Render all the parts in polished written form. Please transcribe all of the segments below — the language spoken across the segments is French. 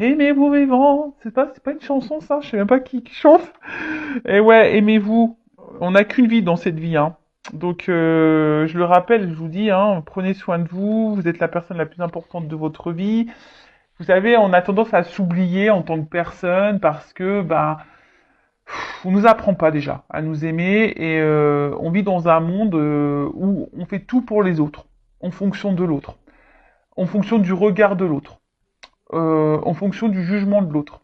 Aimez-vous vivant. C'est pas une chanson, ça. Je sais même pas qui chante. Et ouais, aimez-vous. On n'a qu'une vie dans cette vie, hein. Donc, je le rappelle, je vous dis, hein, prenez soin de vous. Vous êtes la personne la plus importante de votre vie. Vous savez, on a tendance à s'oublier en tant que personne parce que, bah, on nous apprend pas déjà à nous aimer et on vit dans un monde où on fait tout pour les autres, en fonction de l'autre, en fonction du regard de l'autre, en fonction du jugement de l'autre.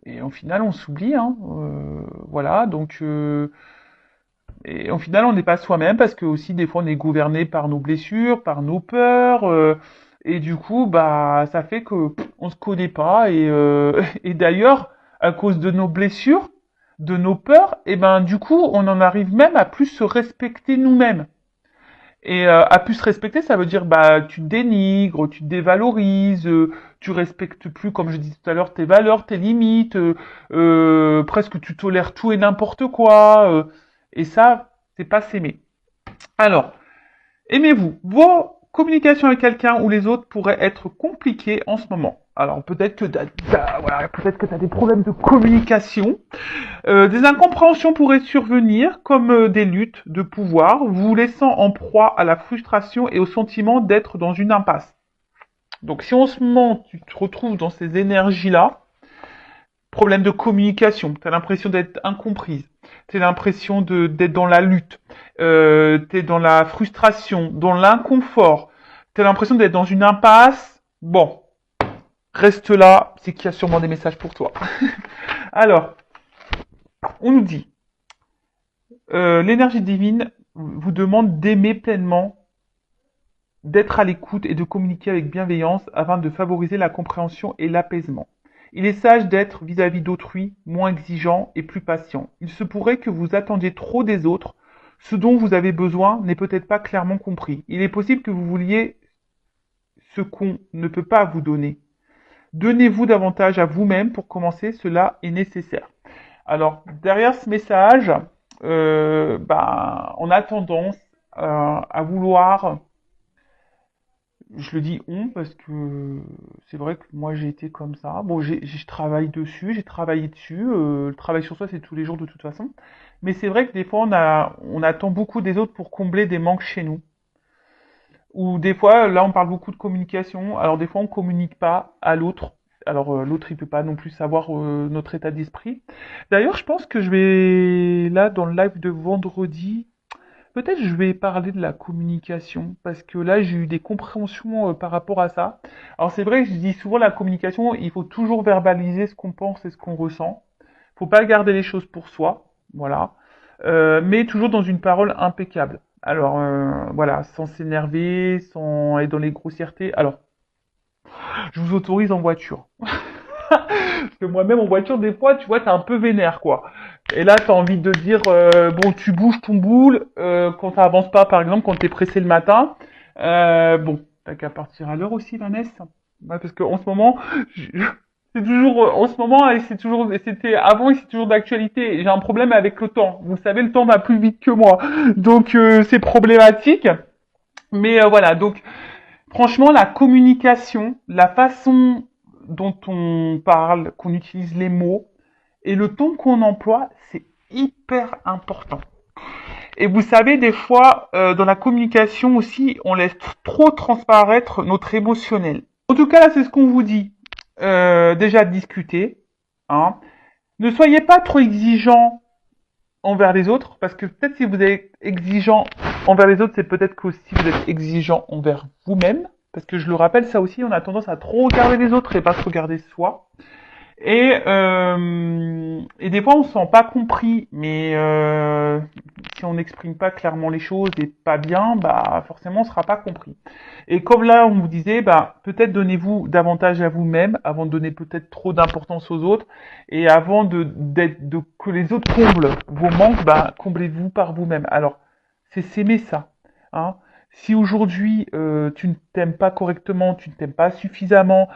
Et au final, on s'oublie, hein. Voilà, donc et au final, on n'est pas soi-même parce que aussi des fois, on est gouverné par nos blessures, par nos peurs. Et du coup, bah, ça fait que on se connaît pas. Et, et d'ailleurs, à cause de nos blessures, de nos peurs, et ben du coup, on en arrive même à plus se respecter nous-mêmes. Et à plus se respecter, ça veut dire bah tu te dénigres, tu te dévalorises, tu respectes plus, comme je disais tout à l'heure, tes valeurs, tes limites, presque tu tolères tout et n'importe quoi. Et ça, c'est pas s'aimer. Alors, aimez-vous. Vos communications avec quelqu'un ou les autres pourraient être compliquées en ce moment. Alors peut-être que voilà, peut-être que tu as des problèmes de communication. Des incompréhensions pourraient survenir, comme des luttes de pouvoir, vous laissant en proie à la frustration et au sentiment d'être dans une impasse. Donc si en ce moment tu te retrouves dans ces énergies-là, problème de communication, tu as l'impression d'être incomprise, tu as l'impression d'être dans la lutte, tu es dans la frustration, dans l'inconfort, tu as l'impression d'être dans une impasse, bon, reste là, c'est qu'il y a sûrement des messages pour toi. Alors, on nous dit, l'énergie divine vous demande d'aimer pleinement, d'être à l'écoute et de communiquer avec bienveillance afin de favoriser la compréhension et l'apaisement. Il est sage d'être vis-à-vis d'autrui moins exigeant et plus patient. Il se pourrait que vous attendiez trop des autres. Ce dont vous avez besoin n'est peut-être pas clairement compris. Il est possible que vous vouliez ce qu'on ne peut pas vous donner. Donnez-vous davantage à vous-même pour commencer, cela est nécessaire. Alors, derrière ce message, on a tendance à vouloir, je le dis on parce que c'est vrai que moi j'ai été comme ça. Bon, je travaille dessus, j'ai travaillé dessus. Le travail sur soi, c'est tous les jours de toute façon. Mais c'est vrai que des fois, on attend beaucoup des autres pour combler des manques chez nous. Ou des fois, là, on parle beaucoup de communication. Alors des fois, on communique pas à l'autre. Alors l'autre, il peut pas non plus savoir notre état d'esprit. D'ailleurs, je pense que je vais là dans le live de vendredi. Peut-être je vais parler de la communication parce que là j'ai eu des compréhensions par rapport à ça. Alors c'est vrai que je dis souvent la communication, il faut toujours verbaliser ce qu'on pense et ce qu'on ressent. Faut pas garder les choses pour soi, voilà. Mais toujours dans une parole impeccable. Alors voilà, sans s'énerver, sans être dans les grossièretés. Alors, je vous autorise en voiture. Parce que moi-même en voiture, des fois, tu vois, t'es un peu vénère, quoi. Et là, t'as envie de dire, bon, tu bouges ton boule quand ça avance pas, par exemple, quand t'es pressé le matin. Bon, t'as qu'à partir à l'heure aussi, Vanessa. Ouais, parce qu'en ce moment, c'est toujours, en ce moment, et c'est toujours, et c'était avant et c'est toujours d'actualité. J'ai un problème avec le temps. Vous savez, le temps va plus vite que moi. Donc, c'est problématique. Mais voilà, donc franchement, la communication, la façon dont on parle, qu'on utilise les mots et le ton qu'on emploie, c'est hyper important. Et vous savez, des fois, dans la communication aussi, on laisse trop transparaître notre émotionnel. En tout cas, là, c'est ce qu'on vous dit. Déjà, discuter. Hein. Ne soyez pas trop exigeant envers les autres, parce que peut-être si vous êtes exigeant envers les autres, c'est peut-être qu'aussi vous êtes exigeant envers vous-même, parce que je le rappelle, ça aussi, on a tendance à trop regarder les autres et pas se regarder soi. Et des fois, on se sent pas compris, mais si on n'exprime pas clairement les choses et pas bien, bah forcément, on sera pas compris. Et comme là, on vous disait, bah peut-être donnez-vous davantage à vous-même avant de donner peut-être trop d'importance aux autres, et avant de que les autres comblent vos manques, bah comblez-vous par vous-même. Alors, c'est s'aimer ça. Hein. Si aujourd'hui tu ne t'aimes pas correctement, tu ne t'aimes pas suffisamment,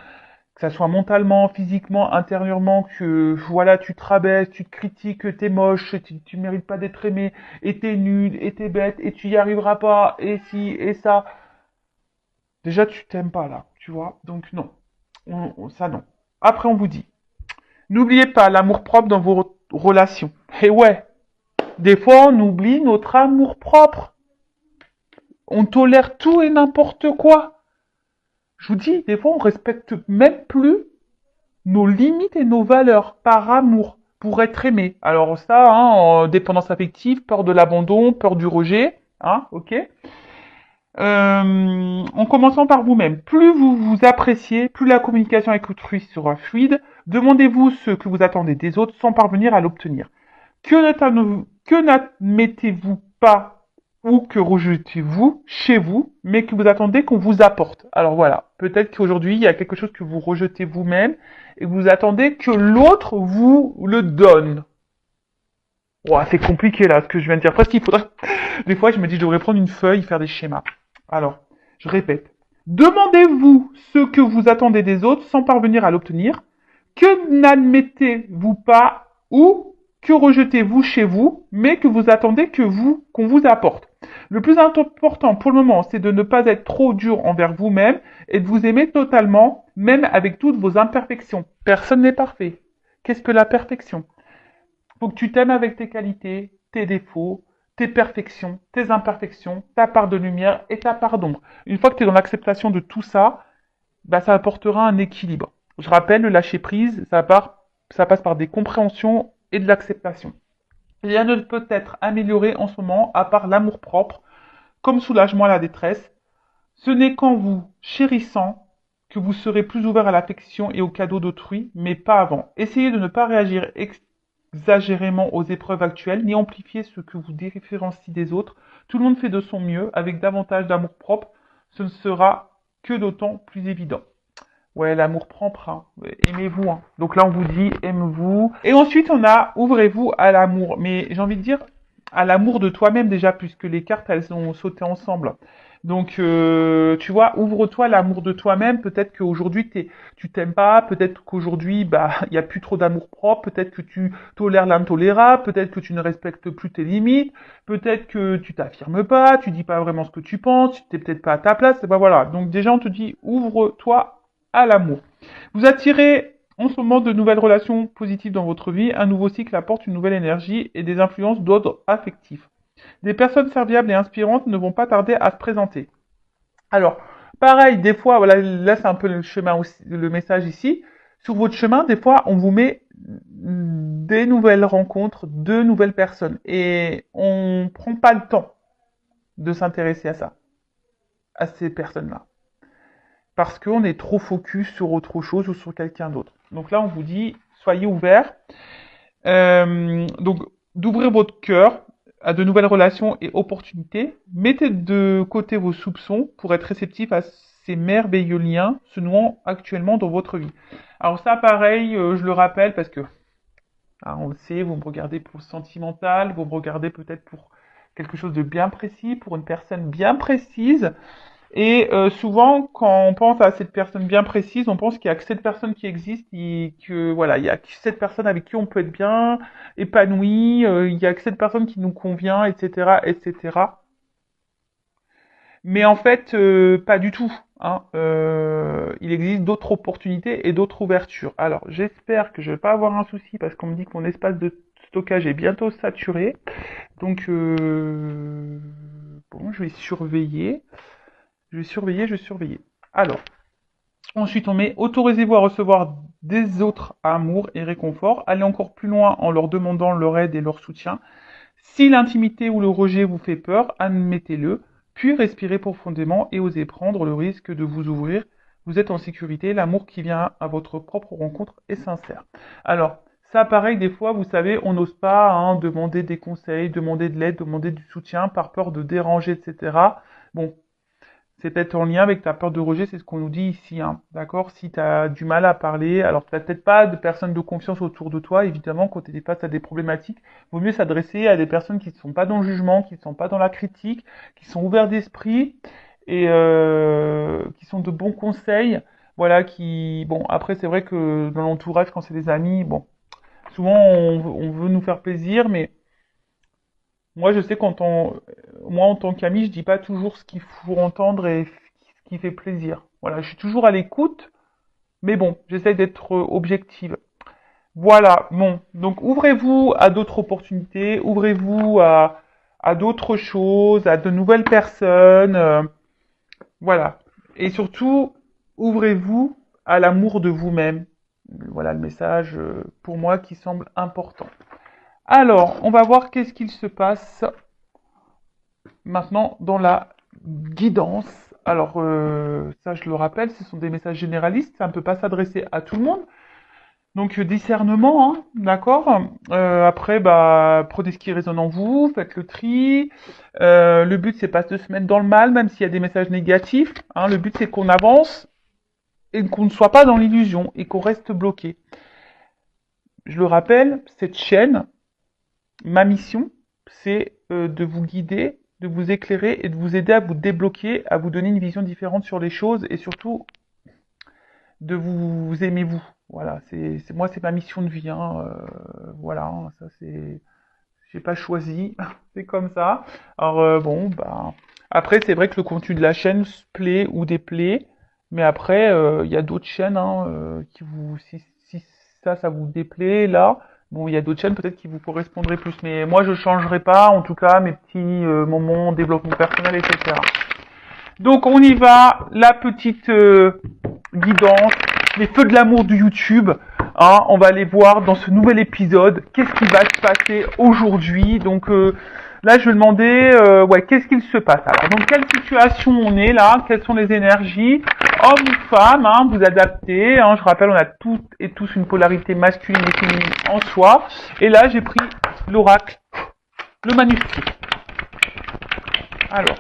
que ça soit mentalement, physiquement, intérieurement, que voilà, tu te rabaisses, tu te critiques, que t'es moche, tu mérites pas d'être aimé, et t'es nul, et t'es bête, et tu y arriveras pas, et si, et ça. Déjà, tu t'aimes pas là, tu vois. Donc non, ça non. Après, on vous dit, n'oubliez pas l'amour-propre dans vos relations. Et ouais, des fois, on oublie notre amour-propre. On tolère tout et n'importe quoi. Je vous dis, des fois, on respecte même plus nos limites et nos valeurs par amour pour être aimé. Alors ça, hein, dépendance affective, peur de l'abandon, peur du rejet, hein, ok. En commençant par vous-même. Plus vous vous appréciez, plus la communication avec autrui sera fluide. Demandez-vous ce que vous attendez des autres sans parvenir à l'obtenir. Que n'admettez-vous pas ou que rejetez-vous chez vous, mais que vous attendez qu'on vous apporte. Alors voilà, peut-être qu'aujourd'hui, il y a quelque chose que vous rejetez vous-même et que vous attendez que l'autre vous le donne. Ouah, c'est compliqué là, ce que je viens de dire. Presque il faudrait... Des fois, je me dis, je devrais prendre une feuille, faire des schémas. Alors, je répète. Demandez-vous ce que vous attendez des autres sans parvenir à l'obtenir. Que n'admettez-vous pas ou que rejetez-vous chez vous, mais que vous attendez qu'on vous apporte. Le plus important pour le moment, c'est de ne pas être trop dur envers vous-même et de vous aimer totalement, même avec toutes vos imperfections. Personne n'est parfait. Qu'est-ce que la perfection? Faut que tu t'aimes avec tes qualités, tes défauts, tes perfections, tes imperfections, ta part de lumière et ta part d'ombre. Une fois que tu es dans l'acceptation de tout ça, bah, ça apportera un équilibre. Je rappelle, le lâcher prise, ça passe par des compréhensions et de l'acceptation. Rien ne peut être amélioré en ce moment à part l'amour propre, comme soulagement à la détresse. Ce n'est qu'en vous chérissant que vous serez plus ouvert à l'affection et aux cadeaux d'autrui, mais pas avant. Essayez de ne pas réagir exagérément aux épreuves actuelles, ni amplifier ce que vous différencie des autres. Tout le monde fait de son mieux, avec davantage d'amour propre, ce ne sera que d'autant plus évident. Ouais, l'amour propre, hein. Aimez-vous, hein. Donc là, on vous dit, aimez-vous. Et ensuite, on a, ouvrez-vous à l'amour. Mais j'ai envie de dire, à l'amour de toi-même déjà, puisque les cartes, elles ont sauté ensemble. Donc, tu vois, ouvre-toi à l'amour de toi-même. Peut-être qu'aujourd'hui, tu t'aimes pas. Peut-être qu'aujourd'hui, bah, il y a plus trop d'amour propre. Peut-être que tu tolères l'intolérable. Peut-être que tu ne respectes plus tes limites. Peut-être que tu t'affirmes pas. Tu dis pas vraiment ce que tu penses. Tu t'es peut-être pas à ta place. Et ben voilà. Donc déjà, on te dit, ouvre-toi à l'amour. Vous attirez en ce moment de nouvelles relations positives dans votre vie. Un nouveau cycle apporte une nouvelle énergie et des influences d'ordre affectif. Des personnes serviables et inspirantes ne vont pas tarder à se présenter. Alors, pareil, des fois, voilà, là c'est un peu le chemin aussi, le message ici. Sur votre chemin, des fois, on vous met des nouvelles rencontres, de nouvelles personnes. Et on prend pas le temps de s'intéresser à ça, à ces personnes-là. Parce qu'on est trop focus sur autre chose ou sur quelqu'un d'autre. Donc là, on vous dit, soyez ouverts. Donc, d'ouvrir votre cœur à de nouvelles relations et opportunités. Mettez de côté vos soupçons pour être réceptif à ces merveilleux liens se nouant actuellement dans votre vie. Alors ça, pareil, je le rappelle parce que, on le sait, vous me regardez pour le sentimental, vous me regardez peut-être pour quelque chose de bien précis, pour une personne bien précise. Et souvent, quand on pense à cette personne bien précise, on pense qu'il y a que cette personne qui existe et que voilà, il y a que cette personne avec qui on peut être bien épanoui, il y a que cette personne qui nous convient, etc., etc. Mais en fait, pas du tout. Hein. Il existe d'autres opportunités et d'autres ouvertures. Alors, j'espère que je vais pas avoir un souci parce qu'on me dit que mon espace de stockage est bientôt saturé. Donc, bon, je vais surveiller. Je vais surveiller, je vais surveiller. Alors, ensuite on met autorisez-vous à recevoir des autres amour et réconfort. Allez encore plus loin en leur demandant leur aide et leur soutien. Si l'intimité ou le rejet vous fait peur, admettez-le, puis respirez profondément et osez prendre le risque de vous ouvrir. Vous êtes en sécurité, l'amour qui vient à votre propre rencontre est sincère. Alors, ça pareil, des fois, vous savez, on n'ose pas demander des conseils, demander de l'aide, demander du soutien par peur de déranger, etc. Bon, c'est peut-être en lien avec ta peur de rejet, c'est ce qu'on nous dit ici, hein. D'accord? Si tu as du mal à parler, alors tu n'as peut-être pas de personnes de confiance autour de toi, évidemment, quand tu es face à des problématiques, vaut mieux s'adresser à des personnes qui ne sont pas dans le jugement, qui ne sont pas dans la critique, qui sont ouverts d'esprit et qui sont de bons conseils. Voilà, qui... Bon, après, c'est vrai que dans l'entourage, quand c'est des amis, bon, souvent on veut nous faire plaisir, mais moi, je sais moi, en tant qu'ami, je dis pas toujours ce qu'il faut entendre et ce qui fait plaisir. Voilà, je suis toujours à l'écoute, Mais bon, j'essaie d'être objective. Voilà, bon. Donc ouvrez-vous à d'autres opportunités, ouvrez-vous à d'autres choses, à de nouvelles personnes. Voilà. Et surtout, ouvrez-vous à l'amour de vous-même. Voilà le message pour moi qui semble important. Alors, on va voir qu'est-ce qu'il se passe maintenant dans la guidance. Alors, ça je le rappelle, ce sont des messages généralistes, ça ne peut pas s'adresser à tout le monde. Donc discernement, hein, d'accord. Après, bah, prenez ce qui résonne en vous, faites le tri. Le but c'est pas de se mettre dans le mal, même s'il y a des messages négatifs. Hein. Le but c'est qu'on avance et qu'on ne soit pas dans l'illusion et qu'on reste bloqué. Je le rappelle, cette chaîne, ma mission, c'est de vous guider, de vous éclairer et de vous aider à vous débloquer, à vous donner une vision différente sur les choses et surtout de vous aimer vous. Voilà, moi c'est ma mission de vie. Hein, voilà, hein, ça c'est, j'ai pas choisi, c'est comme ça. Alors bon, bah après c'est vrai que le contenu de la chaîne se plaît ou déplaît, mais après il y a d'autres chaînes hein, qui vous, si ça vous déplaît là, bon il y a d'autres chaînes peut-être qui vous correspondraient plus, mais moi je changerai pas en tout cas mes petits moments développement personnel etc. Donc on y va, la petite guidance, les feux de l'amour du YouTube. Hein, on va aller voir dans ce nouvel épisode qu'est-ce qui va se passer aujourd'hui. Donc là, je vais demander, ouais, qu'est-ce qu'il se passe. Alors, dans quelle situation on est là? Quelles sont les énergies? Homme ou femme, hein, vous adaptez. Hein, je rappelle, on a toutes et tous une polarité masculine et féminine en soi. Et là, j'ai pris l'oracle, le manuscrit. Alors.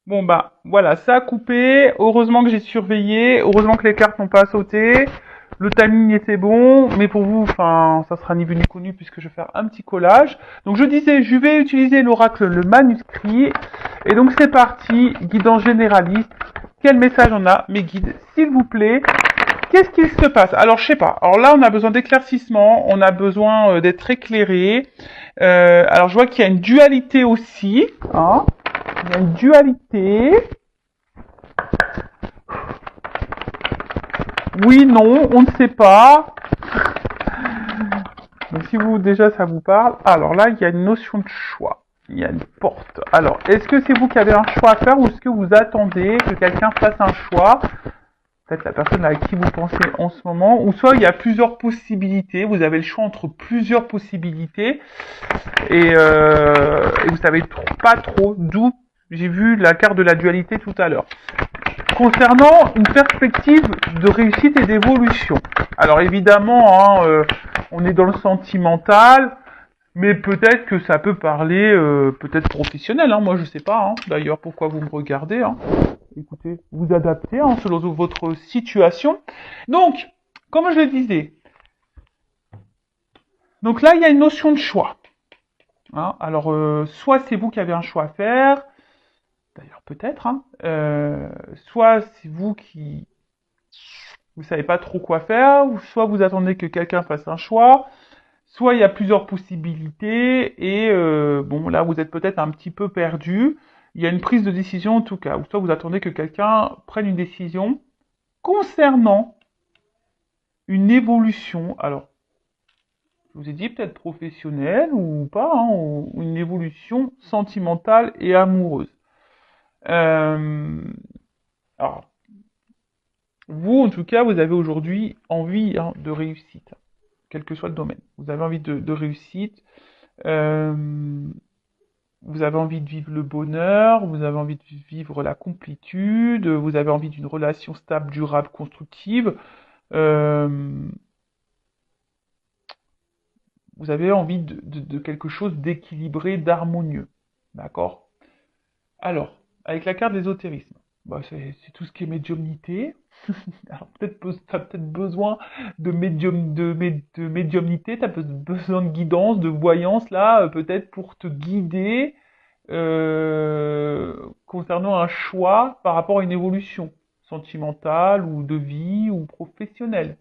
Bon bah voilà, ça a coupé. Heureusement que j'ai surveillé. Heureusement que les cartes n'ont pas sauté. Le timing était bon, mais pour vous, enfin, ça sera ni vu ni connu puisque je vais faire un petit collage. Donc je disais, je vais utiliser l'oracle, le manuscrit. Et donc c'est parti, guidance généraliste. Quel message on a, mes guides, s'il vous plaît. Qu'est-ce qu'il se passe? Alors je sais pas. Alors là, on a besoin d'éclaircissement, on a besoin d'être éclairé. Alors je vois qu'il y a une dualité aussi. Hein. Il y a une dualité. Oui, non, on ne sait pas. Donc si vous déjà ça vous parle. Alors là, il y a une notion de choix. Il y a une porte. Alors, est-ce que c'est vous qui avez un choix à faire ou est-ce que vous attendez que quelqu'un fasse un choix? Peut-être la personne à qui vous pensez en ce moment. Ou soit il y a plusieurs possibilités. Vous avez le choix entre plusieurs possibilités. Et vous savez pas trop d'où. J'ai vu la carte de la dualité tout à l'heure. Concernant une perspective de réussite et d'évolution. Alors évidemment, hein, on est dans le sentimental, mais peut-être que ça peut parler peut-être professionnel. Hein, moi je sais pas. Hein, d'ailleurs, pourquoi vous me regardez hein. Écoutez, vous adaptez hein, selon votre situation. Donc, comme je le disais, donc là il y a une notion de choix. Hein, alors, soit c'est vous qui avez un choix à faire. D'ailleurs, peut-être. Hein. Soit c'est vous qui vous savez pas trop quoi faire, ou soit vous attendez que quelqu'un fasse un choix, soit il y a plusieurs possibilités et bon là vous êtes peut-être un petit peu perdu. Il y a une prise de décision en tout cas, ou soit vous attendez que quelqu'un prenne une décision concernant une évolution. Alors, je vous ai dit peut-être professionnelle ou pas, hein, ou une évolution sentimentale et amoureuse. Alors, vous, en tout cas, vous avez aujourd'hui envie hein, de réussite, quel que soit le domaine. Vous avez envie de réussite, vous avez envie de vivre le bonheur, vous avez envie de vivre la complétude, vous avez envie d'une relation stable, durable, constructive. Euh, vous avez envie de quelque chose d'équilibré, d'harmonieux. D'accord? Alors, avec la carte d'ésotérisme, bah, c'est tout ce qui est médiumnité. Alors peut-être t'as peut-être besoin de médiumnité, t'as besoin de guidance, de voyance là, peut-être pour te guider concernant un choix par rapport à une évolution sentimentale ou de vie ou professionnelle.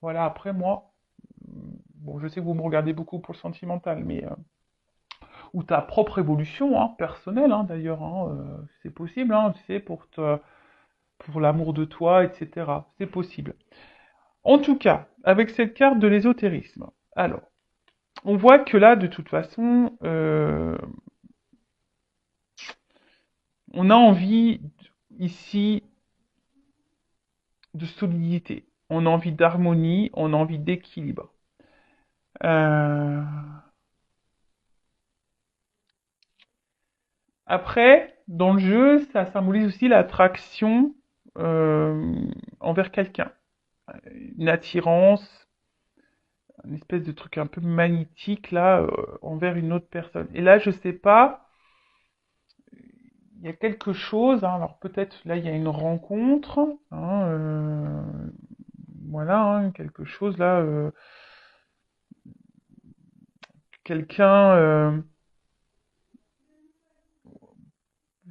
Voilà, après moi, bon je sais que vous me regardez beaucoup pour le sentimental, mais ou ta propre évolution, hein, personnelle, hein, d'ailleurs, hein, c'est possible, hein, tu sais, pour l'amour de toi, etc. C'est possible. En tout cas, avec cette carte de l'ésotérisme, alors, on voit que là, de toute façon, on a envie ici de solidité, on a envie d'harmonie, on a envie d'équilibre. Euh, Après, dans le jeu, ça symbolise aussi l'attraction euh, envers quelqu'un, une attirance, une espèce de truc un peu magnétique là envers une autre personne. Et là, je sais pas, il y a quelque chose. Hein, alors peut-être là, il y a une rencontre. Hein, voilà, hein, quelque chose là. Quelqu'un,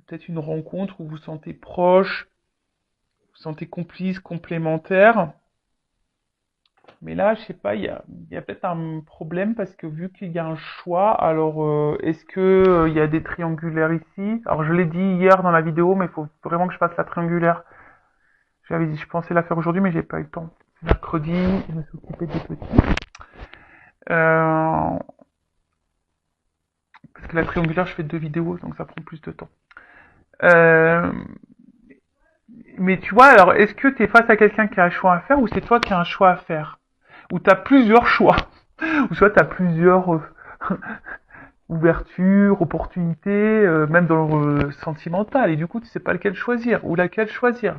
peut-être une rencontre où vous vous sentez proche, vous vous sentez complice, complémentaire. Mais là, je sais pas, il y a peut-être un problème parce que vu qu'il y a un choix, alors est-ce que il y a des triangulaires ici? Alors je l'ai dit hier dans la vidéo, mais il faut vraiment que je fasse la triangulaire. J'avais dit, je pensais la faire aujourd'hui, mais j'ai pas eu le temps. C'est mercredi, je me suis occupé des petits. Euh, Parce que la triangulaire, je fais 2 vidéos, donc ça prend plus de temps. Euh, mais tu vois, alors est-ce que tu es face à quelqu'un qui a un choix à faire ou c'est toi qui as un choix à faire? Ou tu as plusieurs choix? Ou soit tu as plusieurs ouvertures, opportunités, même dans le sentimental, et du coup tu sais pas lequel choisir, ou laquelle choisir.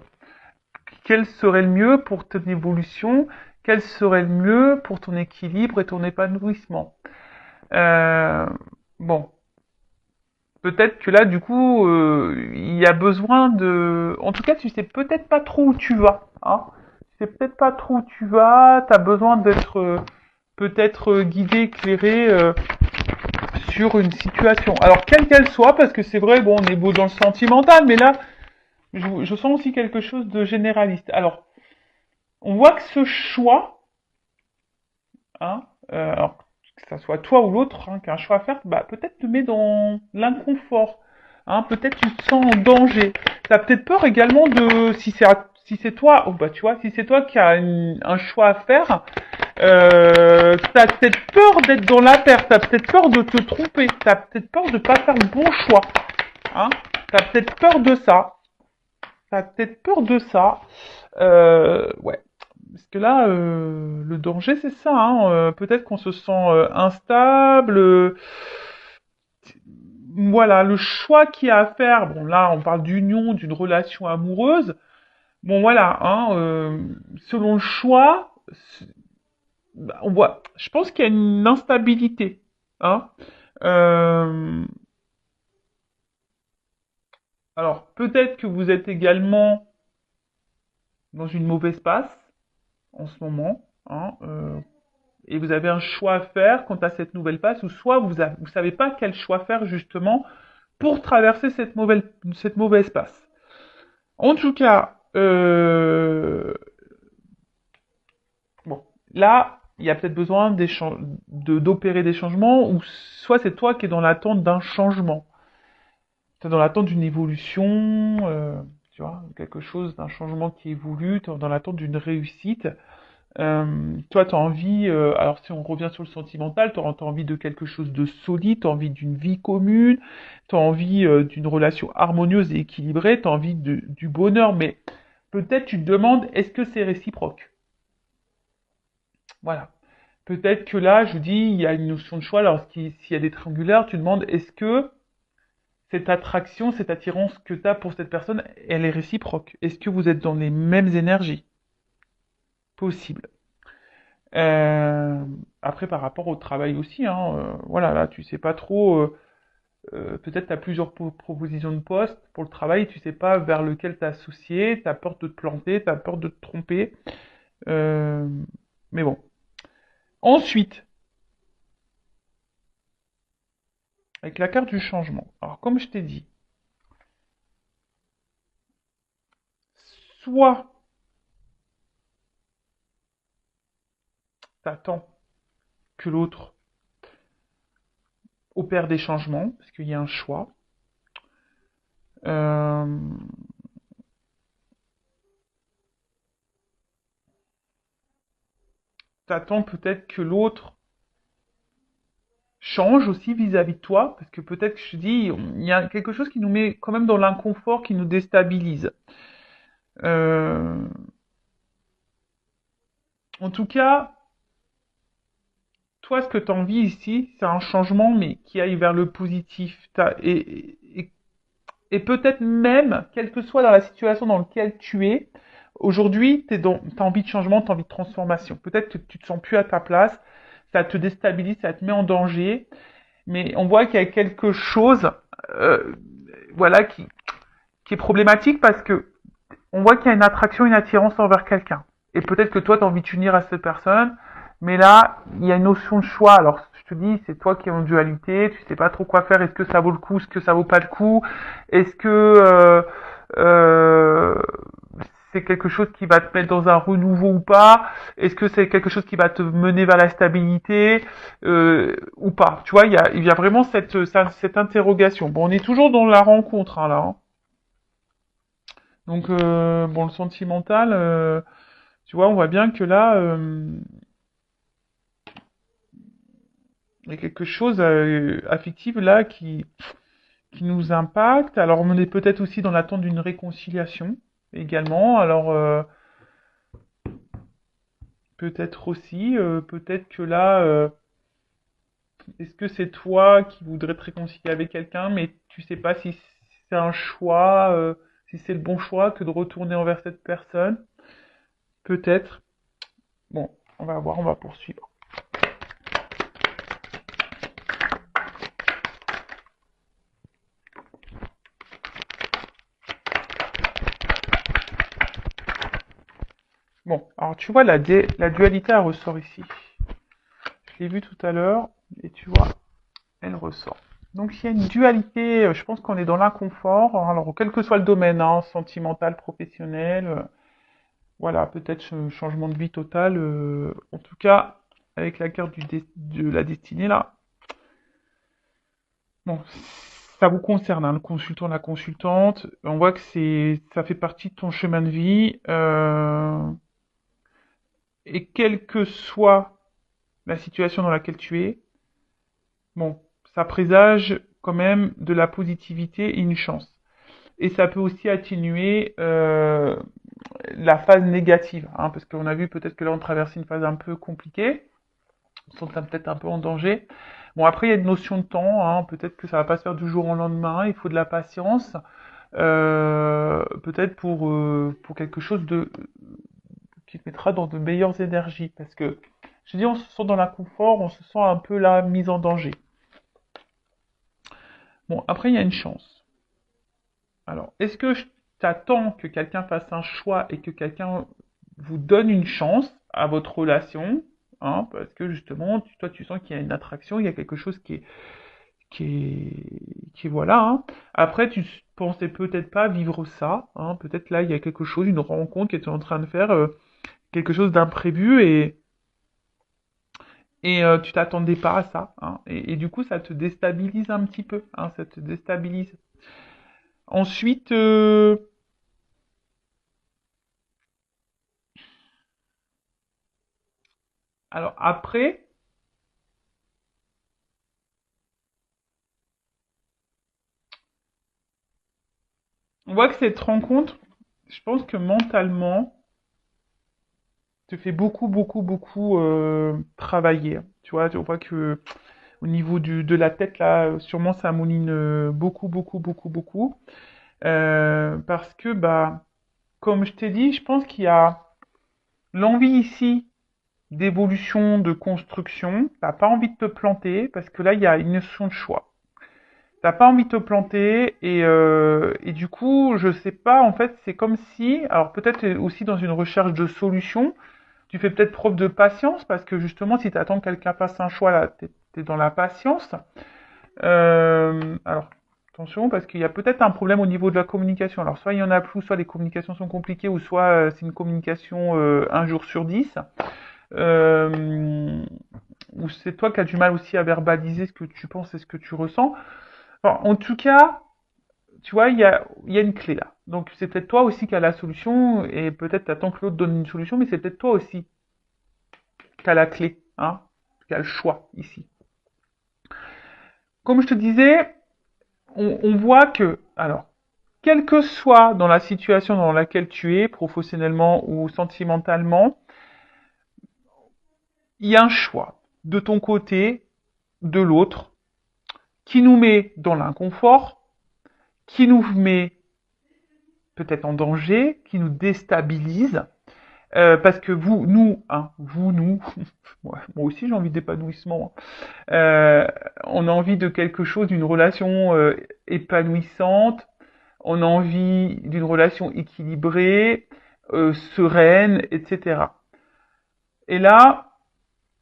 Quel serait le mieux pour ton évolution? Quel serait le mieux pour ton équilibre et ton épanouissement? Euh, bon, peut-être que là, du coup, il y a besoin de... En tout cas, tu sais peut-être pas trop où tu vas. Hein, tu sais peut-être pas trop où tu vas. Tu as besoin d'être peut-être guidé, éclairé sur une situation. Alors, quelle qu'elle soit, parce que c'est vrai, bon, on est beau dans le sentimental, mais là, je sens aussi quelque chose de généraliste. Alors, on voit que ce choix, hein, alors que ça soit toi ou l'autre hein, qui a un choix à faire, bah, peut-être te met dans l'inconfort. Hein, peut-être tu te sens en danger. Tu as peut-être peur également de, si c'est toi, oh bah tu vois, si c'est toi qui as un choix à faire, t'as peut-être peur d'être dans la perte, t'as peut-être peur de te tromper, t'as peut-être peur de pas faire le bon choix. Hein, t'as peut-être peur de ça. T'as peut-être peur de ça. Ouais. Parce que là, le danger, c'est ça. Hein. Peut-être qu'on se sent instable. Voilà, le choix qu'il y a à faire. Bon, là, on parle d'union, d'une relation amoureuse. Bon, voilà. Hein, selon le choix, bah, on voit. Je pense qu'il y a une instabilité. Hein. Euh, alors, peut-être que vous êtes également dans une mauvaise passe en ce moment. Hein, et vous avez un choix à faire quant à cette nouvelle passe, ou soit vous savez pas quel choix faire justement pour traverser cette mauvaise passe. En tout cas, bon, là, il y a peut-être besoin d'opérer des changements, ou soit c'est toi qui es dans l'attente d'un changement. Tu es dans l'attente d'une évolution, tu vois, quelque chose, d'un changement qui évolue, tu es dans l'attente d'une réussite. Toi, tu as envie, alors si on revient sur le sentimental, tu as envie de quelque chose de solide, tu as envie d'une vie commune, tu as envie d'une relation harmonieuse et équilibrée, tu as envie du bonheur, mais peut-être tu te demandes, est-ce que c'est réciproque? Voilà. Peut-être que là, je vous dis, il y a une notion de choix, alors s'il y a des triangulaires, tu te demandes, est-ce que cette attraction, cette attirance que tu as pour cette personne, elle est réciproque? Est-ce que vous êtes dans les mêmes énergies? Possible. Euh, Après, par rapport au travail aussi, hein, voilà, là, tu sais pas trop. Peut-être tu as plusieurs propositions de poste pour le travail, tu sais pas vers lequel t'associer, t'as peur de te planter, t'as peur de te tromper. Euh, mais bon. Ensuite, avec la carte du changement. Alors, comme je t'ai dit, soit t'attends que l'autre opère des changements, parce qu'il y a un choix. Euh, T'attends peut-être que l'autre change aussi vis-à-vis de toi, parce que peut-être que je te dis, il y a quelque chose qui nous met quand même dans l'inconfort, qui nous déstabilise. Euh, En tout cas, toi, ce que tu as envie ici, c'est un changement, mais qui aille vers le positif. Et peut-être même, quelle que soit dans la situation dans laquelle tu es, aujourd'hui, tu as envie de changement, tu as envie de transformation. Peut-être que tu te sens plus à ta place, ça te déstabilise, ça te met en danger, mais on voit qu'il y a quelque chose euh, voilà, qui est problématique parce que on voit qu'il y a une attraction, une attirance envers quelqu'un. Et peut-être que toi, tu as envie de t'unir à cette personne, mais là, il y a une notion de choix. Alors, je te dis, c'est toi qui es en dualité, tu sais pas trop quoi faire. Est-ce que ça vaut le coup, est-ce que ça vaut pas le coup? Est-ce que euh, c'est quelque chose qui va te mettre dans un renouveau ou pas? Est-ce que c'est quelque chose qui va te mener vers la stabilité ou pas? Tu vois, il y a vraiment cette interrogation. Bon, on est toujours dans la rencontre hein, là. Hein. Donc, bon, le sentimental, tu vois, on voit bien que là, il y a quelque chose affectif là qui nous impacte. Alors, on est peut-être aussi dans l'attente d'une réconciliation également. Alors, peut-être aussi, peut-être que là, est-ce que c'est toi qui voudrais te réconcilier avec quelqu'un, mais tu sais pas si c'est un choix, si c'est le bon choix que de retourner envers cette personne? Peut-être. Bon, on va voir, on va poursuivre. Bon, alors tu vois, la dualité, elle ressort ici. Je l'ai vu tout à l'heure, et tu vois, elle ressort. Donc il y a une dualité, je pense qu'on est dans l'inconfort, alors quel que soit le domaine, hein, sentimental, professionnel, voilà, peut-être changement de vie total, en tout cas, avec la carte de la destinée là, bon, ça vous concerne, hein, le consultant, la consultante, on voit que ça fait partie de ton chemin de vie, et quelle que soit la situation dans laquelle tu es, bon, ça présage quand même de la positivité et une chance. Et ça peut aussi atténuer la phase négative, hein, parce qu'on a vu peut-être que là on traverse une phase un peu compliquée, on se sent peut-être un peu en danger. Bon après il y a une notion de temps, hein, peut-être que ça va pas se faire du jour au lendemain, il faut de la patience, peut-être pour quelque chose de qui te mettra dans de meilleures énergies, parce que je dis on se sent dans l'inconfort, on se sent un peu là mise en danger. Bon après il y a une chance. Alors, est-ce que je t'attends que quelqu'un fasse un choix et que quelqu'un vous donne une chance à votre relation, hein, parce que justement, toi, tu sens qu'il y a une attraction, il y a quelque chose qui est voilà. Hein. Après, tu pensais peut-être pas vivre ça, hein, peut-être là, il y a quelque chose, une rencontre que tu es en train de faire, quelque chose d'imprévu et tu t'attendais pas à ça, hein, et du coup, ça te déstabilise un petit peu, hein, ça te déstabilise. Ensuite, alors après, on voit que cette rencontre, je pense que mentalement, te fait beaucoup, beaucoup, beaucoup travailler. Tu vois, on voit que au niveau de la tête, là, sûrement ça mouline beaucoup, beaucoup, beaucoup, beaucoup. Parce que, bah, comme je t'ai dit, je pense qu'il y a l'envie ici d'évolution, de construction. T'as pas envie de te planter parce que là, il y a une notion de choix. T'as pas envie de te planter et du coup, je sais pas, en fait, c'est comme si, alors peut-être aussi dans une recherche de solution, tu fais peut-être preuve de patience parce que justement, si tu attends que quelqu'un fasse un choix, là, t'es dans la patience. Alors, attention, parce qu'il y a peut-être un problème au niveau de la communication. Alors, soit il y en a plus, soit les communications sont compliquées, ou soit c'est une communication un jour sur 10. Euh, ou c'est toi qui as du mal aussi à verbaliser ce que tu penses et ce que tu ressens. Enfin, en tout cas, tu vois, il y a une clé là. Donc c'est peut-être toi aussi qui as la solution, et peut-être t'attends que l'autre donne une solution, mais c'est peut-être toi aussi qui as la clé, hein, qui as le choix ici. Comme je te disais, on voit que, alors, quelle que soit dans la situation dans laquelle tu es, professionnellement ou sentimentalement, il y a un choix de ton côté, de l'autre, qui nous met dans l'inconfort, qui nous met peut-être en danger, qui nous déstabilise, parce que vous, nous, hein, vous, nous, moi aussi j'ai envie d'épanouissement. On a envie de quelque chose, d'une relation épanouissante, on a envie d'une relation équilibrée, sereine, etc. Et là,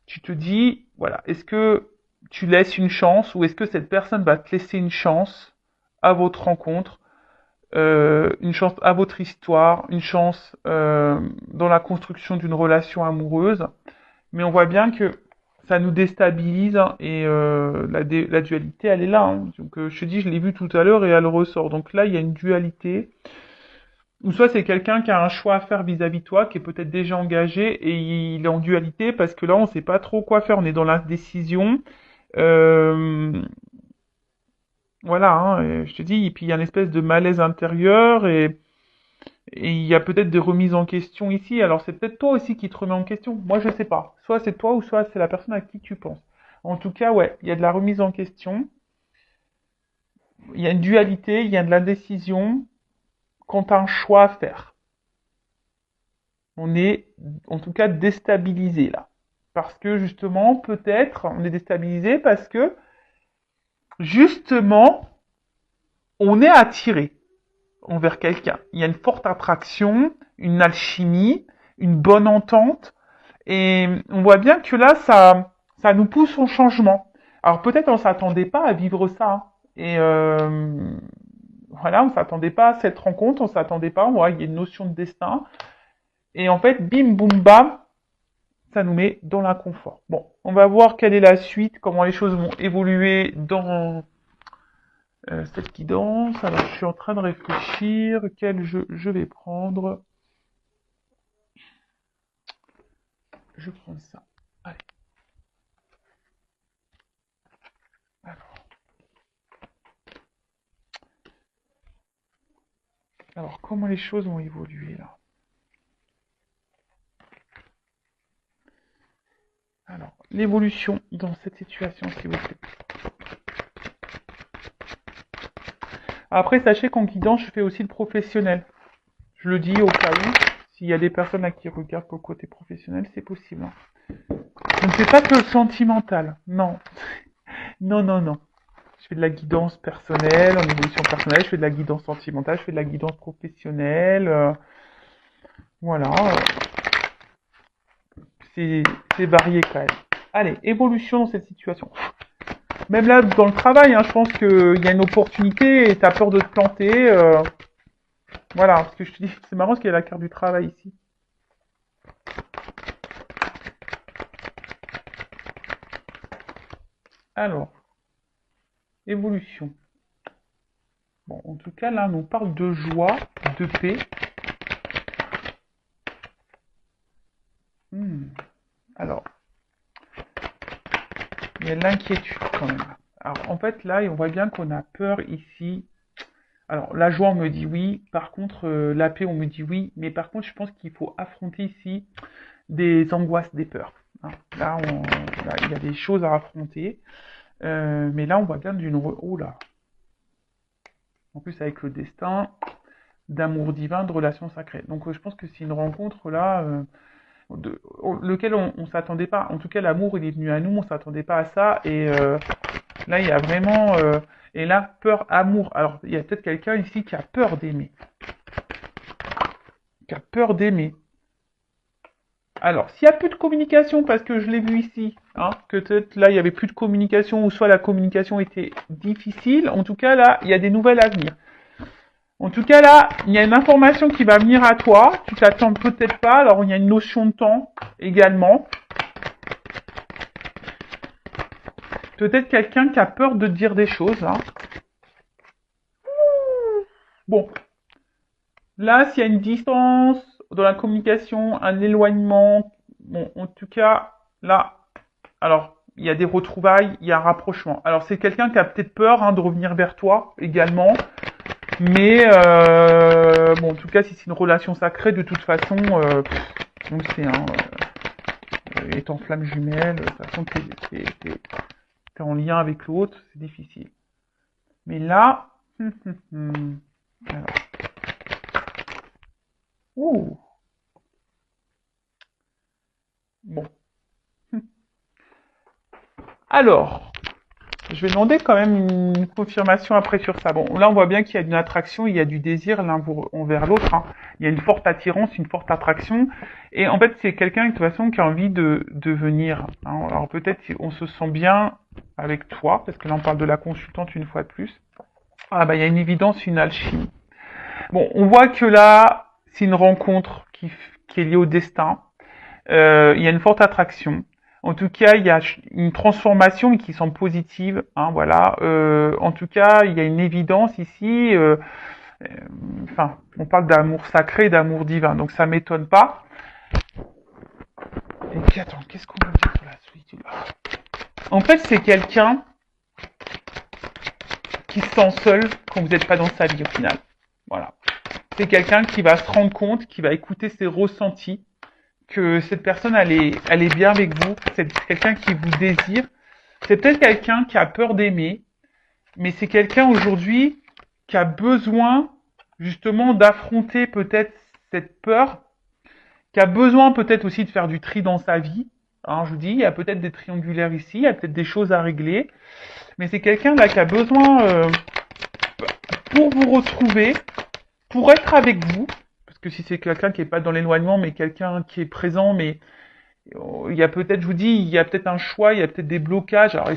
tu te dis, voilà, est-ce que tu laisses une chance ou est-ce que cette personne va te laisser une chance à votre rencontre, une chance à votre histoire, une chance dans la construction d'une relation amoureuse. Mais on voit bien que ça nous déstabilise, hein, et la dualité, elle est là. Hein. Donc je te dis, je l'ai vu tout à l'heure et elle ressort. Donc là, il y a une dualité. Ou soit c'est quelqu'un qui a un choix à faire vis-à-vis de toi, qui est peut-être déjà engagé et il est en dualité parce que là, on sait pas trop quoi faire. On est dans l'indécision. Euh, voilà, hein, et je te dis, et puis il y a une espèce de malaise intérieur et il y a peut-être des remises en question ici. Alors c'est peut-être toi aussi qui te remets en question. Moi je sais pas. Soit c'est toi ou soit c'est la personne à qui tu penses. En tout cas, ouais, il y a de la remise en question. Il y a une dualité, il y a de l'indécision quand tu as un choix à faire. On est en tout cas déstabilisé là. Parce que justement, peut-être on est déstabilisé parce que justement, on est attiré envers quelqu'un. Il y a une forte attraction, une alchimie, une bonne entente. Et on voit bien que là, ça nous pousse au changement. Alors peut-être on s'attendait pas à vivre ça. Hein. Et voilà, on s'attendait pas à cette rencontre, on s'attendait pas. On voit, il y a une notion de destin. Et en fait, bim, boum, bam, ça nous met dans l'inconfort. Bon, on va voir quelle est la suite, comment les choses vont évoluer dans cette guidance. Alors, je suis en train de réfléchir, quel jeu je vais prendre. Je prends ça. Allez. Alors, comment les choses vont évoluer là? Alors, l'évolution dans cette situation, s'il vous plaît. Après, sachez qu'en guidance, je fais aussi le professionnel. Je le dis au cas où, s'il y a des personnes à qui regardent pour le côté professionnel, c'est possible. Hein. Je ne fais pas que le sentimental. Non. Non, non, non. Je fais de la guidance personnelle, en évolution personnelle, je fais de la guidance sentimentale, je fais de la guidance professionnelle. Voilà. C'est varié quand même. Allez, évolution dans cette situation. Même là, dans le travail, hein, je pense qu'il y a une opportunité et t'as peur de te planter. Voilà, parce que je te dis, c'est marrant parce qu'il y a la carte du travail ici. Alors, évolution. Bon, en tout cas, là, on nous parle de joie, de paix. Alors, il y a de l'inquiétude quand même. Alors, en fait, là, on voit bien qu'on a peur ici. Alors, la joie, on me dit oui. Par contre, la paix, on me dit oui. Mais par contre, je pense qu'il faut affronter ici des angoisses, des peurs. Hein. Là, il y a des choses à affronter. Mais là, on voit bien d'une... Oh là. En plus, avec le destin, d'amour divin, de relation sacrée. Donc, je pense que c'est une rencontre là... lequel on s'attendait pas. En tout cas, l'amour, il est venu à nous, on s'attendait pas à ça. Et là, il y a vraiment... et là, peur, amour. Alors, il y a peut-être quelqu'un ici qui a peur d'aimer. Qui a peur d'aimer. Alors, s'il n'y a plus de communication, parce que je l'ai vu ici, hein, que peut-être là, il n'y avait plus de communication, ou soit la communication était difficile, en tout cas, là, il y a des nouvelles à venir. En tout cas, là, il y a une information qui va venir à toi, tu t'attends peut-être pas, alors il y a une notion de temps également. peut-être quelqu'un qui a peur de dire des choses, hein. Bon, là, s'il y a une distance dans la communication, un éloignement, bon, en tout cas, là, alors, il y a des retrouvailles, il y a un rapprochement. Alors, c'est quelqu'un qui a peut-être peur hein, de revenir vers toi également, mais bon, en tout cas, si c'est une relation sacrée, de toute façon, on le sait, hein, étant flamme jumelle, de toute façon, t'es en lien avec l'autre, c'est difficile. Mais là, alors, ouh, bon. Alors, je vais demander quand même une confirmation après sur ça. Bon, là, on voit bien qu'il y a une attraction, il y a du désir l'un envers l'autre, hein. Il y a une forte attirance, une forte attraction. Et en fait, c'est quelqu'un, de toute façon, qui a envie de venir, hein. Alors, peut-être on se sent bien avec toi, parce que là, on parle de la consultante une fois de plus. Ah, bah, il y a une évidence, une alchimie. Bon, on voit que là, c'est une rencontre qui est liée au destin. Il y a une forte attraction. En tout cas, il y a une transformation qui semble positive. Hein, voilà. En tout cas, il y a une évidence ici. Enfin, on parle d'amour sacré, d'amour divin. Donc, ça m'étonne pas. Et puis, attends, qu'est-ce qu'on va dire sur la solitude? En fait, c'est quelqu'un qui se sent seul quand vous n'êtes pas dans sa vie au final. Voilà. C'est quelqu'un qui va se rendre compte, qui va écouter ses ressentis, que cette personne, elle est bien avec vous, c'est quelqu'un qui vous désire, c'est peut-être quelqu'un qui a peur d'aimer, mais c'est quelqu'un aujourd'hui qui a besoin justement d'affronter peut-être cette peur, qui a besoin peut-être aussi de faire du tri dans sa vie. Hein, je vous dis, il y a peut-être des triangulaires ici, il y a peut-être des choses à régler, mais c'est quelqu'un là qui a besoin, pour vous retrouver, pour être avec vous, parce que si c'est quelqu'un qui n'est pas dans l'éloignement, mais quelqu'un qui est présent, mais il y a peut-être, je vous dis, il y a peut-être un choix, il y a peut-être des blocages. Alors,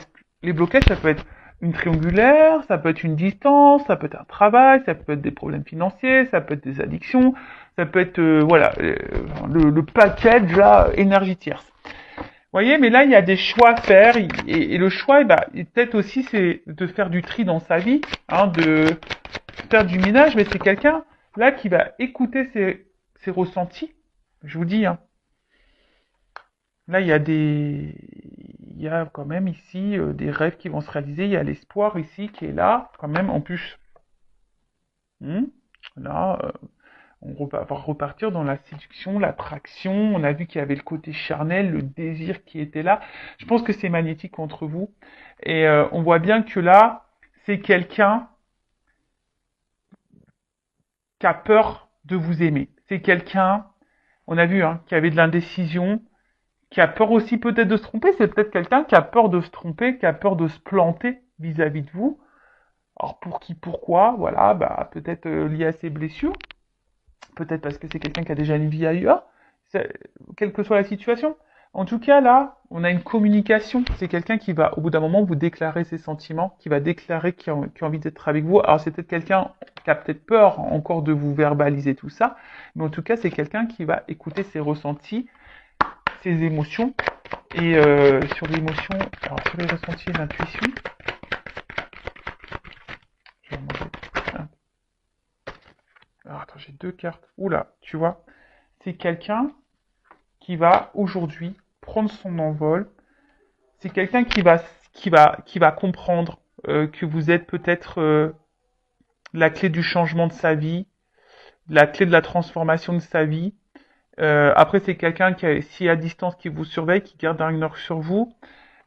les blocages, ça peut être une triangulaire, ça peut être une distance, ça peut être un travail, ça peut être des problèmes financiers, ça peut être des addictions, ça peut être, voilà, le package, là, énergie tierce. Vous voyez, mais là, il y a des choix à faire, et le choix, bah, peut-être aussi, c'est de faire du tri dans sa vie, hein, de faire du ménage, mais c'est quelqu'un, là, qui va écouter ses ressentis. Je vous dis, hein. Là, il y a quand même ici des rêves qui vont se réaliser. Il y a l'espoir ici qui est là, quand même. En plus, hmm, là, on va repartir dans la séduction, l'attraction. On a vu qu'il y avait le côté charnel, le désir qui était là. Je pense que c'est magnétique entre vous. Et on voit bien que là, c'est quelqu'un qui a peur de vous aimer. C'est quelqu'un, on a vu, hein, qui avait de l'indécision, qui a peur aussi peut-être de se tromper. C'est peut-être quelqu'un qui a peur de se tromper, qui a peur de se planter vis-à-vis de vous. Alors pour qui, pourquoi, voilà, bah peut-être lié à ses blessures, peut-être parce que c'est quelqu'un qui a déjà une vie ailleurs, quelle que soit la situation. En tout cas, là, on a une communication. C'est quelqu'un qui va, au bout d'un moment, vous déclarer ses sentiments, qui va déclarer qu'il a envie d'être avec vous. Alors, c'est peut-être quelqu'un qui a peut-être peur encore de vous verbaliser tout ça, mais en tout cas, c'est quelqu'un qui va écouter ses ressentis, ses émotions, et sur l'émotion, alors sur les ressentis et l'intuition, je vais manger. Alors attends, j'ai deux cartes. Oula, tu vois, c'est quelqu'un qui va aujourd'hui prendre son envol. C'est quelqu'un qui va comprendre que vous êtes peut-être la clé du changement de sa vie, la clé de la transformation de sa vie. Après, c'est quelqu'un si à distance, qui vous surveille, qui garde un œil sur vous.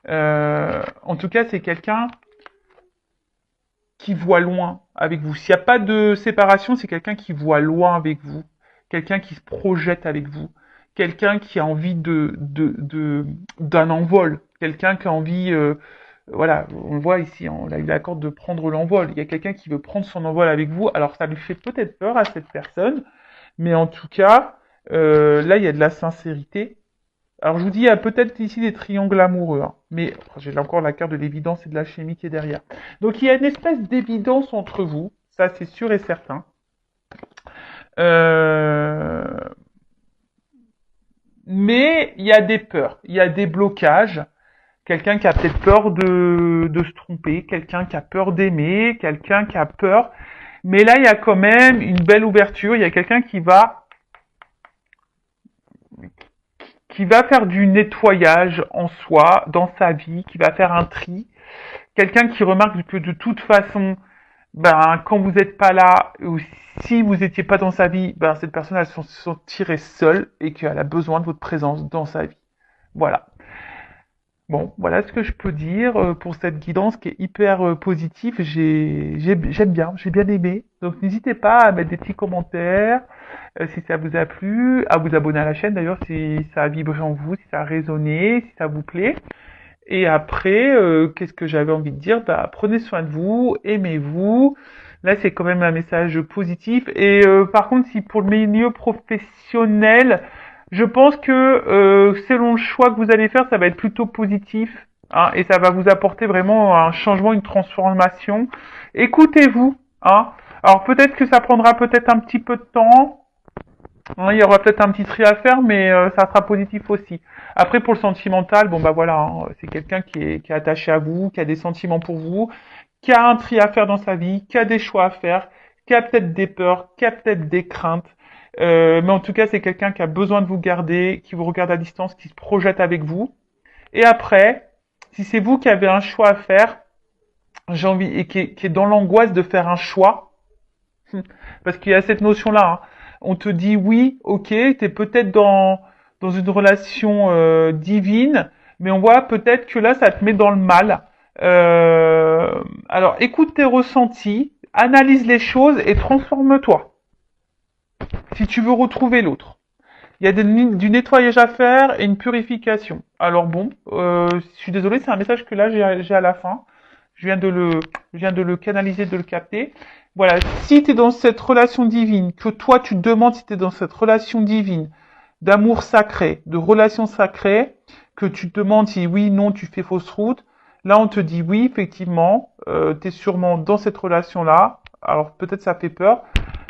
En tout cas, c'est quelqu'un qui voit loin avec vous. S'il n'y a pas de séparation, c'est quelqu'un qui voit loin avec vous, quelqu'un qui se projette avec vous, quelqu'un qui a envie d'un envol, quelqu'un qui a envie, voilà, on voit ici, on a eu l'accord de prendre l'envol. Il y a quelqu'un qui veut prendre son envol avec vous. Alors ça lui fait peut-être peur à cette personne, mais en tout cas, là il y a de la sincérité. Alors je vous dis, il y a peut-être ici des triangles amoureux, hein, mais j'ai encore la carte de l'évidence et de la chimie qui est derrière. Donc il y a une espèce d'évidence entre vous, ça c'est sûr et certain. Euh, Mais il y a des peurs, il y a des blocages quelqu'un qui a peut-être peur de se tromper, quelqu'un qui a peur d'aimer, quelqu'un qui a peur. Mais là, il y a quand même une belle ouverture. Il y a quelqu'un qui va faire du nettoyage en soi, dans sa vie, qui va faire un tri. Quelqu'un qui remarque que de toute façon, ben, quand vous n'êtes pas là, ou si vous n'étiez pas dans sa vie, ben, cette personne, elle se sentirait seule et qu'elle a besoin de votre présence dans sa vie. Voilà. Bon, voilà ce que je peux dire pour cette guidance qui est hyper positive. J'aime bien, j'ai bien aimé. Donc n'hésitez pas à mettre des petits commentaires si ça vous a plu, à vous abonner à la chaîne d'ailleurs si ça a vibré en vous, si ça a résonné, si ça vous plaît. Et après, qu'est-ce que j'avais envie de dire? Bah, prenez soin de vous, aimez-vous. Là, c'est quand même un message positif. Et par contre, si pour le milieu professionnel, je pense que selon le choix que vous allez faire, ça va être plutôt positif. Hein, et ça va vous apporter vraiment un changement, une transformation. Écoutez-vous. Hein. Alors peut-être que ça prendra peut-être un petit peu de temps. Hein, il y aura peut-être un petit tri à faire, mais ça sera positif aussi. Après, pour le sentimental, bon bah voilà, hein, c'est quelqu'un qui est attaché à vous, qui a des sentiments pour vous, qui a un tri à faire dans sa vie, qui a des choix à faire, qui a peut-être des peurs, qui a peut-être des craintes. Mais en tout cas, c'est quelqu'un qui a besoin de vous garder, qui vous regarde à distance, qui se projette avec vous. Et après, si c'est vous qui avez un choix à faire, j'ai envie, et qui est dans l'angoisse de faire un choix, parce qu'il y a cette notion-là, hein. On te dit oui, ok, t'es peut-être dans une relation divine, mais on voit peut-être que là, ça te met dans le mal. Alors, écoute tes ressentis, analyse les choses et transforme-toi. Si tu veux retrouver l'autre. Il y a du nettoyage à faire et une purification. Alors bon, je suis désolée, c'est un message que là j'ai à la fin. Je viens de le canaliser, de le capter. Voilà, si tu es dans cette relation divine, que toi tu te demandes si tu es dans cette relation divine, d'amour sacré, de relation sacrée, que tu te demandes si oui, non, tu fais fausse route, là on te dit oui, effectivement, tu es sûrement dans cette relation-là. Alors peut-être ça fait peur,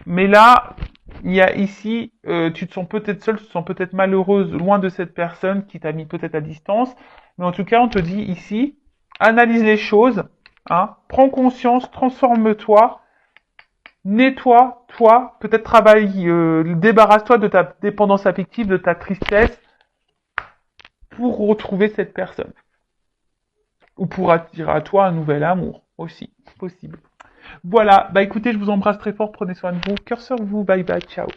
mais là, il y a ici, tu te sens peut-être seule, tu te sens peut-être malheureuse, loin de cette personne qui t'a mis peut-être à distance. Mais en tout cas, on te dit ici, analyse les choses, hein, prends conscience, transforme-toi, nettoie-toi, peut-être travaille, débarrasse-toi de ta dépendance affective, de ta tristesse, pour retrouver cette personne. Ou pour attirer à toi un nouvel amour, aussi, possible. Voilà, bah écoutez, je vous embrasse très fort, prenez soin de vous, cœur sur vous, bye bye, ciao.